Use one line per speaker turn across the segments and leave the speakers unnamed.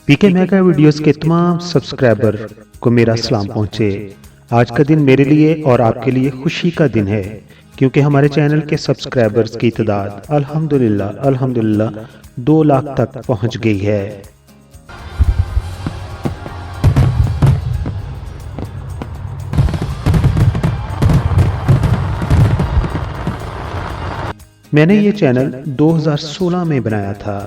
पीके mega videos के तमाम subscriber को मेरा सलाम पहुंचे। आज का दिन मेरे लिए और आपके लिए खुशी का दिन है, क्योंकि हमारे चैनल के सब्सक्राइबर्स की तादाद अल्हम्दुलिल्लाह 2 लाख तक पहुंच गई है। मैंने ये चैनल 2016 में बनाया था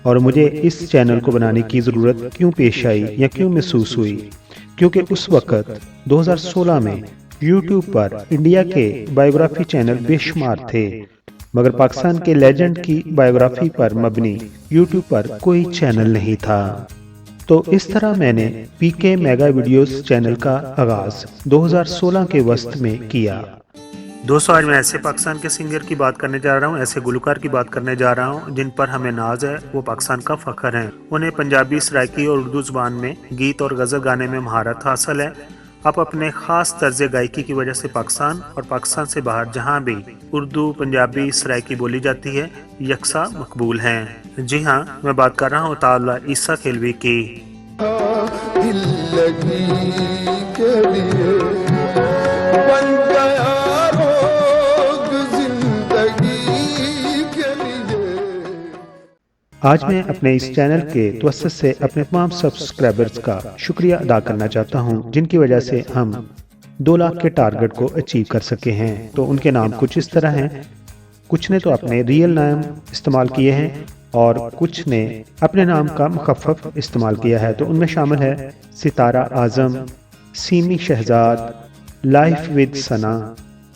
और मुझे इस चैनल को बनाने की ज़रूरत क्यों पेश आई या क्यों महसूस हुई, क्योंकि उस वक़्त 2016 में YouTube पर इंडिया के बायोग्राफी चैनल बेशुमार थे, मगर पाकिस्तान के लेजेंड की बायोग्राफी पर मबनी YouTube पर कोई चैनल नहीं था। तो इस तरह मैंने पीके मेगा वीडियोस चैनल का आगाज़ 2016 के वस्त में किया। दोस्तों, आज मैं ऐसे पाकिस्तान के सिंगर की बात करने जा रहा हूँ, ऐसे गुलकार की बात करने जा रहा हूँ जिन पर हमें नाज है, वो पाकिस्तान का फख्र है। उन्हें पंजाबी, सराइकी और उर्दू ज़ुबान में गीत और गज़ल गाने में महारत हासिल है। आप अपने ख़ास तर्ज गायकी की वजह से पाकिस्तान और पाकिस्तान से बाहर जहाँ भी उर्दू, पंजाबी, सराइकी बोली जाती है, यकसा मकबूल हैं। जी हाँ, मैं बात कर रहा हूँ ताला ईसा खेलवी की। दिल लगी के लिए आज मैं अपने इस चैनल के तवस्सुत से अपने तमाम सब्सक्राइबर्स का शुक्रिया अदा करना चाहता हूं, जिनकी वजह से हम 2 लाख के टारगेट को अचीव कर सके हैं। तो उनके नाम कुछ इस तरह हैं। कुछ ने तो अपने रियल नाम इस्तेमाल किए हैं और कुछ ने अपने नाम का मुखफ़फ़ इस्तेमाल किया है। तो उनमें शामिल है सितारा आज़म, सीमी शहजाद, लाइफ विद सना,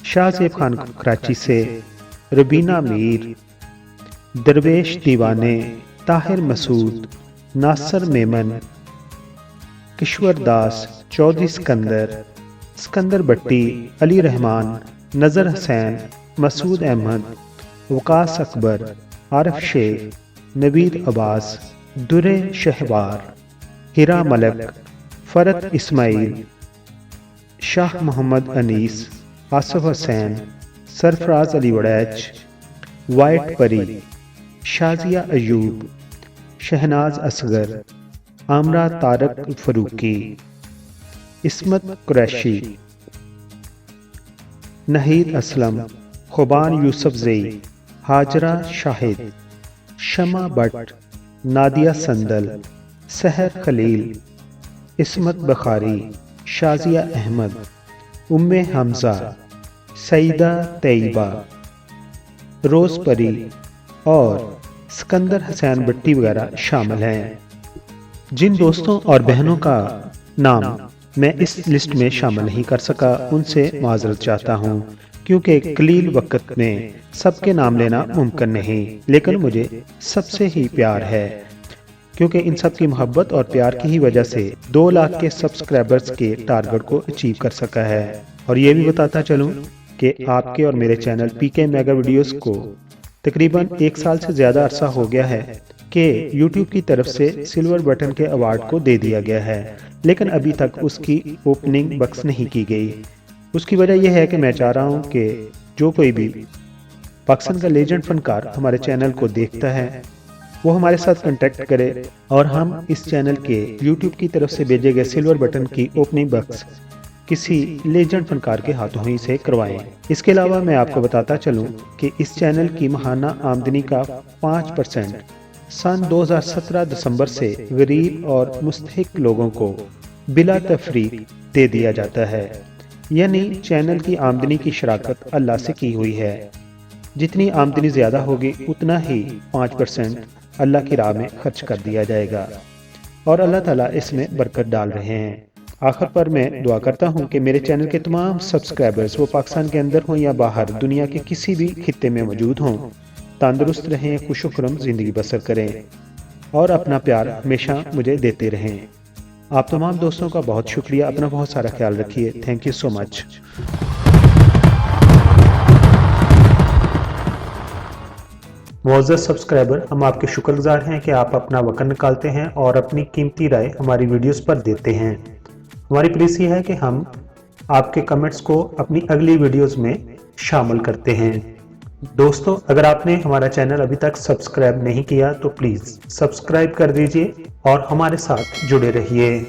शाहज़ेब खान कराची से, रबीना मीर, दरवेश दीवाने, ताहिर मसूद, नासर मेमन, किश्वर दास, चौधरी सिकंदर भट्टी, अली रहमान, नज़र हुसैन, मसूद अहमद, वकास अकबर, आरिफ शेख, नवीद अब्बास, दुरे शहवार, हिरा मलक, फरत इस्माइल, शाह मोहम्मद अनीस, आसिफ हुसैन, सरफराज अली वड़ैच, वाइट परी, शाजिया अयूब, शहनाज असगर, आमरा तारक फरूकी, इस्मत कुरैशी, नहीद असलम, खुबान यूसुफ ज़ई, हाजरा शाहिद, शमा बट, नादिया संदल, सहर खलील, इस्मत बखारी, शाजिया अहमद, उम्मे हमजा, सईदा तैयबा, रोज़ परी और सिकंदर हुसैन भट्टी वगैरह शामिल हैं। जिन दोस्तों और बहनों का नाम मैं इस लिस्ट में शामिल नहीं कर सका, उनसे माजरत चाहता हूँ, क्योंकि कलील वक्त में सबके नाम लेना मुमकिन नहीं, लेकिन मुझे सबसे ही प्यार है, क्योंकि इन सब की मोहब्बत और प्यार की ही वजह से 2 लाख के सब्सक्राइबर्स के टारगेट को अचीव कर सका है। और ये भी बताता चलूँ कि आपके और मेरे चैनल पीके मेगा वीडियोस को तकरीबन 1 साल से ज़्यादा अरसा हो गया है कि YouTube की तरफ से सिल्वर बटन के अवार्ड को दे दिया गया है, लेकिन अभी तक उसकी ओपनिंग बक्स नहीं की गई। उसकी वजह यह है कि मैं चाह रहा हूँ कि जो कोई भी पाकिस्तान का लेजेंड फनकार हमारे चैनल को देखता है, वो हमारे साथ कांटेक्ट करे और हम इस चैनल के YouTube की तरफ से भेजे गए सिल्वर बटन की ओपनिंग बक्स किसी लेजेंड फनकार के हाथों ही से करवाएं। इसके अलावा मैं आपको बताता चलूं कि इस चैनल की माहाना आमदनी का 5% सन 2017 दिसंबर से गरीब और मुस्तहिक लोगों को बिला तफरीक दे दिया जाता है। यानी चैनल की आमदनी की शराकत अल्लाह से की हुई है। जितनी आमदनी ज़्यादा होगी उतना ही 5% अल्लाह की राह में खर्च कर दिया जाएगा और अल्लाह ताला इसमें बरकत डाल रहे हैं। आखिर पर मैं दुआ करता हूं कि मेरे चैनल के तमाम सब्सक्राइबर्स वो पाकिस्तान के अंदर हों या बाहर, दुनिया के किसी भी खित्ते में मौजूद हों, तंदुरुस्त रहें, खुशो-खुर्रम ज़िंदगी बसर करें और अपना प्यार हमेशा मुझे देते रहें। आप तमाम दोस्तों का बहुत शुक्रिया। अपना बहुत सारा ख्याल रखिए। Thank you so much. मुअज़्ज़ज़ सब्सक्राइबर, हम आपके शुक्रगुजार हैं कि आप अपना वक़्त निकालते हैं और अपनी कीमती राय हमारी वीडियोस पर देते हैं। हमारी प्लीज़ ये है कि हम آپ کے کمنٹس کو اپنی اگلی ویڈیوز میں شامل کرتے ہیں۔ دوستو، اگر آپ نے ہمارا چینل ابھی تک سبسکرائب نہیں کیا تو پلیز سبسکرائب کر دیجئے اور ہمارے ساتھ جڑے رہیے۔